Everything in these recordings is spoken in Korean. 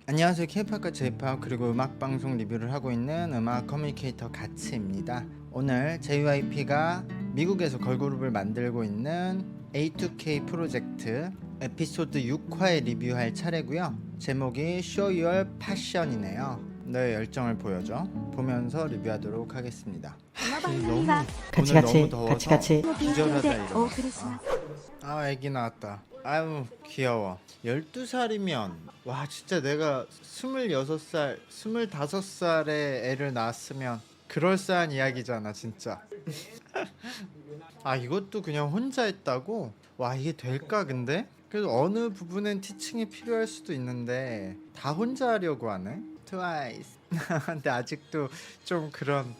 안녕하세요. K-팝과 J-팝 그리고 음악방송 리뷰를 하고 있는 음악 커뮤니케이터 가츠입니다. 오늘 JYP가 미국에서 걸그룹을 만들고 있는 A2K 프로젝트 에피소드 6화에 리뷰할 차례고요. 제목이 Show Your Passion이네요. 너의 열정을 보여줘. 보면서 리뷰하도록 하겠습니다. 오늘 너무 더워서 기절하다 이러. 애기 나왔다. 아유 귀여워. 12살이면 와 진짜 내가 26살 25살에 애를 낳았으면 그럴싸한 이야기잖아 진짜. 이것도 그냥 혼자 했다고? 와 이게 될까 근데? 그래도 어느 부분엔 티칭이 필요할 수도 있는데 다 혼자 하려고 하네? 트와이스. 근데 아직도 좀 그런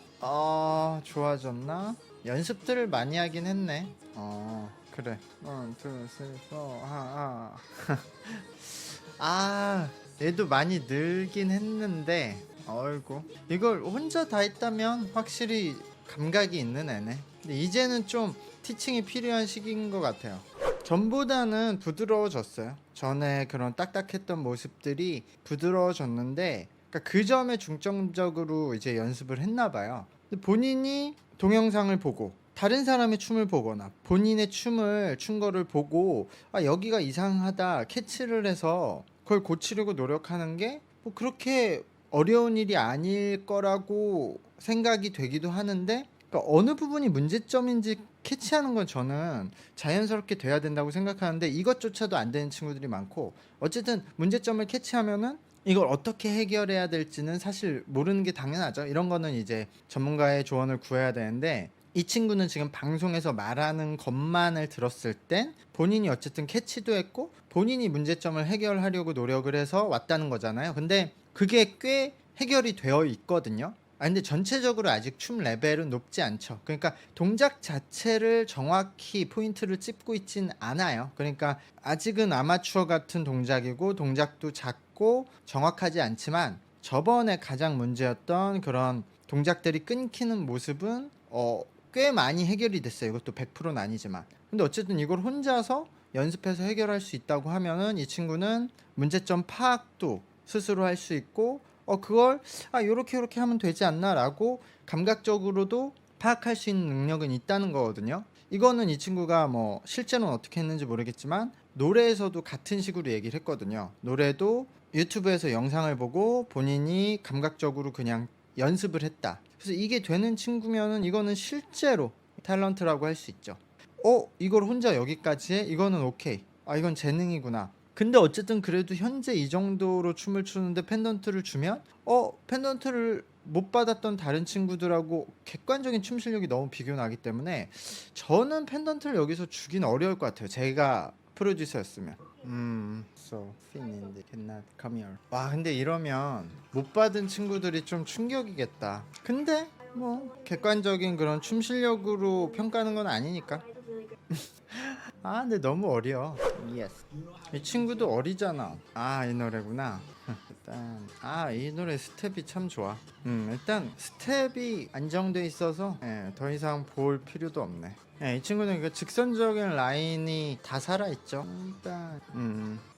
좋아졌나? 연습들을 많이 하긴 했네. 그래. 1, 2, 3, 4 얘도 많이 늘긴 했는데 어이구 이걸 혼자 다 했다면 확실히 감각이 있는 애네. 근데 이제는 좀 티칭이 필요한 시기인 것 같아요. 전보다는 부드러워졌어요. 전에 그런 딱딱했던 모습들이 부드러워졌는데 그러니까 그 점에 중점적으로 이제 연습을 했나 봐요. 근데 본인이 동영상을 보고 다른 사람의 춤을 보거나 본인의 춤을 춘 거를 보고 여기가 이상하다 캐치를 해서 그걸 고치려고 노력하는 게 뭐 그렇게 어려운 일이 아닐 거라고 생각이 되기도 하는데 그러니까 어느 부분이 문제점인지 캐치하는 건 저는 자연스럽게 돼야 된다고 생각하는데 이것조차도 안 되는 친구들이 많고 어쨌든 문제점을 캐치하면은 이걸 어떻게 해결해야 될지는 사실 모르는 게 당연하죠. 이런 거는 이제 전문가의 조언을 구해야 되는데 이 친구는 지금 방송에서 말하는 것만을 들었을 땐 본인이 어쨌든 캐치도 했고 본인이 문제점을 해결하려고 노력을 해서 왔다는 거잖아요. 근데 그게 꽤 해결이 되어 있거든요. 근데 전체적으로 아직 춤 레벨은 높지 않죠. 그러니까 동작 자체를 정확히 포인트를 찝고 있진 않아요. 그러니까 아직은 아마추어 같은 동작이고 동작도 작고 정확하지 않지만 저번에 가장 문제였던 그런 동작들이 끊기는 모습은 꽤 많이 해결이 됐어요. 이것도 100%는 아니지만. 근데 어쨌든 이걸 혼자서 연습해서 해결할 수 있다고 하면은 이 친구는 문제점 파악도 스스로 할 수 있고 그걸 요렇게 하면 되지 않나 라고 감각적으로도 파악할 수 있는 능력은 있다는 거거든요. 이거는 이 친구가 뭐 실제로는 어떻게 했는지 모르겠지만 노래에서도 같은 식으로 얘기를 했거든요. 노래도 유튜브에서 영상을 보고 본인이 감각적으로 그냥 연습을 했다. 그래서 이게 되는 친구면은 이거는 실제로 탤런트라고 할 수 있죠. 이걸 혼자 여기까지 해? 이거는 오케이. 이건 재능이구나. 근데 어쨌든 그래도 현재 이 정도로 춤을 추는데 펜던트를 주면 펜던트를 못 받았던 다른 친구들하고 객관적인 춤 실력이 너무 비교나기 때문에 저는 펜던트를 여기서 주긴 어려울 것 같아요. 제가 프로듀서였으면. So Finn cannot come here. 와 근데 이러면 못 받은 친구들이 좀 충격이겠다. 근데 뭐 객관적인 그런 춤 실력으로 평가하는 건 아니니까. 근데 너무 어려. Yes. 이 친구도 어리잖아. 이 노래구나. 일단 이 노래 스텝이 참 좋아. 일단 스텝이 안정돼 있어서 더 이상 볼 필요도 없네. 이 친구는 그 직선적인 라인이 다 살아있죠. 일단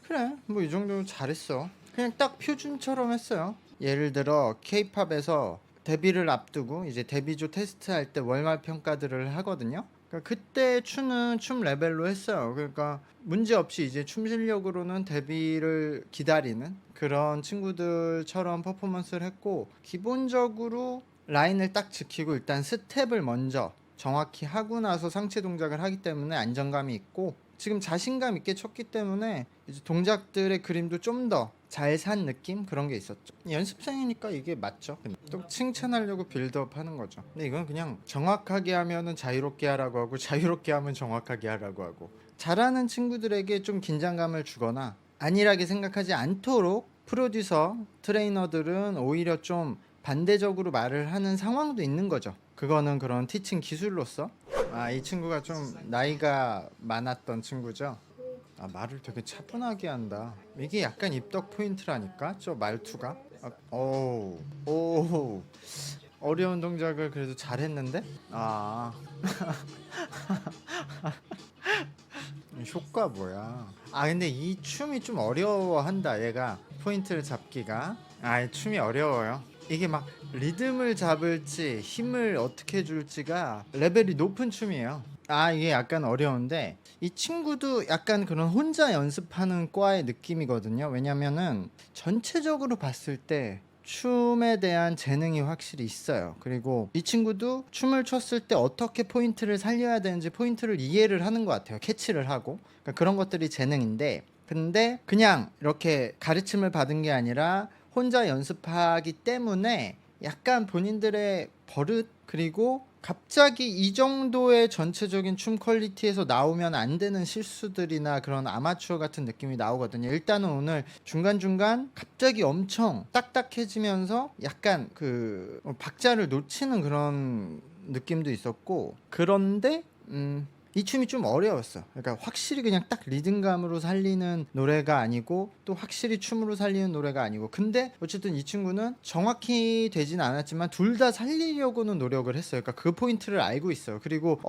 그래 뭐 이 정도 잘했어. 그냥 딱 표준처럼 했어요. 예를 들어 K-팝에서 데뷔를 앞두고 이제 데뷔조 테스트할 때 월말 평가들을 하거든요. 그러니까 그때 추는 춤 레벨로 했어요. 그러니까 문제 없이 이제 춤 실력으로는 데뷔를 기다리는 그런 친구들처럼 퍼포먼스를 했고 기본적으로 라인을 딱 지키고 일단 스텝을 먼저 정확히 하고 나서 상체 동작을 하기 때문에 안정감이 있고 지금 자신감 있게 췄기 때문에 이제 동작들의 그림도 좀 더 잘 산 느낌 그런 게 있었죠. 연습생이니까 이게 맞죠. 또 칭찬하려고 빌드업 하는 거죠. 근데 이건 그냥 정확하게 하면은 자유롭게 하라고 하고 자유롭게 하면 정확하게 하라고 하고 잘하는 친구들에게 좀 긴장감을 주거나 안일하게 생각하지 않도록 프로듀서 트레이너들은 오히려 좀 반대적으로 말을 하는 상황도 있는 거죠. 그거는 그런 티칭 기술로서 이 친구가 좀 나이가 많았던 친구죠. 말을 되게 차분하게 한다. 이게 약간 입덕 포인트라니까 저 말투가. 오 어려운 동작을 그래도 잘했는데 효과 뭐야. 근데 이 춤이 좀 어려워한다 얘가. 포인트를 잡기가. 이 춤이 어려워요. 이게 막 리듬을 잡을지 힘을 어떻게 줄지가 레벨이 높은 춤이에요. 이게 약간 어려운데 이 친구도 약간 그런 혼자 연습하는 과의 느낌이거든요. 왜냐면은 전체적으로 봤을 때 춤에 대한 재능이 확실히 있어요. 그리고 이 친구도 춤을 췄을 때 어떻게 포인트를 살려야 되는지 포인트를 이해를 하는 것 같아요. 캐치를 하고. 그러니까 그런 것들이 재능인데, 근데 그냥 이렇게 가르침을 받은 게 아니라 혼자 연습하기 때문에 약간 본인들의 버릇, 그리고 갑자기 이 정도의 전체적인 춤 퀄리티에서 나오면 안 되는 실수들이나 그런 아마추어 같은 느낌이 나오거든요. 일단은 오늘 중간중간 갑자기 엄청 딱딱해지면서 약간 그 박자를 놓치는 그런 느낌도 있었고, 그런데 이 춤이 좀 어려웠어. 그러니까 확실히 그냥 딱 리듬감으로 살리는 노래가 아니고 또 확실히 춤으로 살리는 노래가 아니고, 근데 어쨌든 이 친구는 정확히 되진 않았지만 둘 다 살리려고는 노력을 했어요. 그러니까 그 포인트를 알고 있어요. 그리고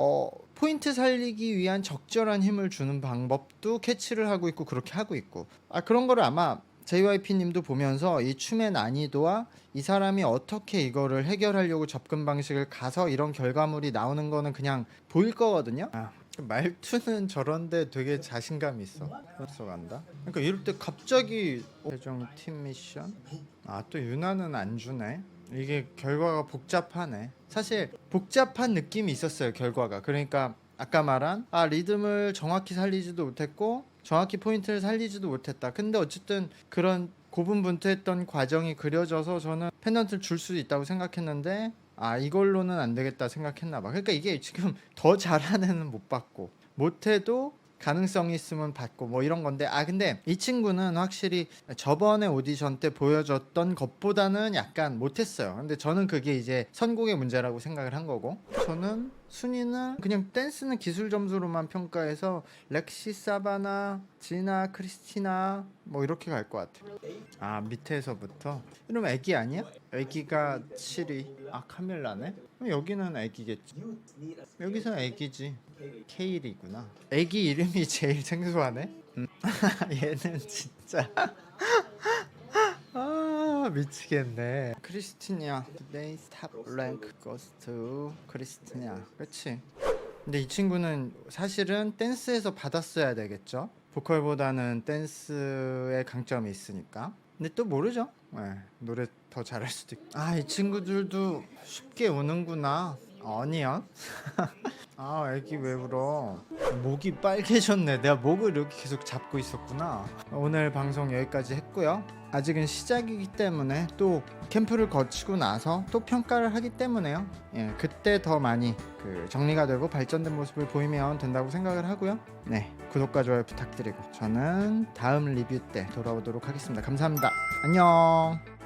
포인트 살리기 위한 적절한 힘을 주는 방법도 캐치를 하고 있고 그렇게 하고 있고, 그런 거를 아마 JYP님도 보면서 이 춤의 난이도와 이 사람이 어떻게 이거를 해결하려고 접근 방식을 가서 이런 결과물이 나오는 거는 그냥 보일 거거든요. 말투는 저런데 되게 자신감 있어. 벌써 간다. 그러니까 이럴 때 갑자기 최종 팀 미션. 또 유나는 안 주네. 이게 결과가 복잡하네. 사실 복잡한 느낌이 있었어요, 결과가. 그러니까 아까 말한 리듬을 정확히 살리지도 못했고 정확히 포인트를 살리지도 못했다. 근데 어쨌든 그런 고분분투했던 과정이 그려져서 저는 펜던트를 줄 수 있다고 생각했는데 이걸로는 안 되겠다 생각했나 봐. 그러니까 이게 지금 더 잘하는 애는 못 받고 못해도 가능성이 있으면 받고 뭐 이런 건데, 근데 이 친구는 확실히 저번에 오디션 때 보여줬던 것보다는 약간 못했어요. 근데 저는 그게 이제 선곡의 문제라고 생각을 한 거고, 저는 순위는 그냥 댄스는 기술 점수로만 평가해서 렉시, 사바나, 지나, 크리스티나 뭐 이렇게 갈 것 같아요. 밑에서부터. 이러면 애기 아니야? 애기가 7위. 카밀라네? 그럼 여기는 애기겠지. 여기서 애기지. 케일이구나. 애기 이름이 제일 생소하네. 얘는 진짜 미치겠네. 크리스티냐. Today's top rank goes to 크리스티냐. 그치? 근데 이 친구는 사실은 댄스에서 받았어야 되겠죠. 보컬보다는 댄스에 강점이 있으니까. 근데 또 모르죠. 노래 더 잘할 수도 있고. 이 친구들도 쉽게 우는구나. 어니언? 애기 왜 울어? 목이 빨개졌네. 내가 목을 이렇게 계속 잡고 있었구나. 오늘 방송 여기까지 했고요. 아직은 시작이기 때문에 또 캠프를 거치고 나서 또 평가를 하기 때문에요. 그때 더 많이 정리가 되고 발전된 모습을 보이면 된다고 생각을 하고요. 구독과 좋아요 부탁드리고 저는 다음 리뷰 때 돌아오도록 하겠습니다. 감사합니다. 안녕.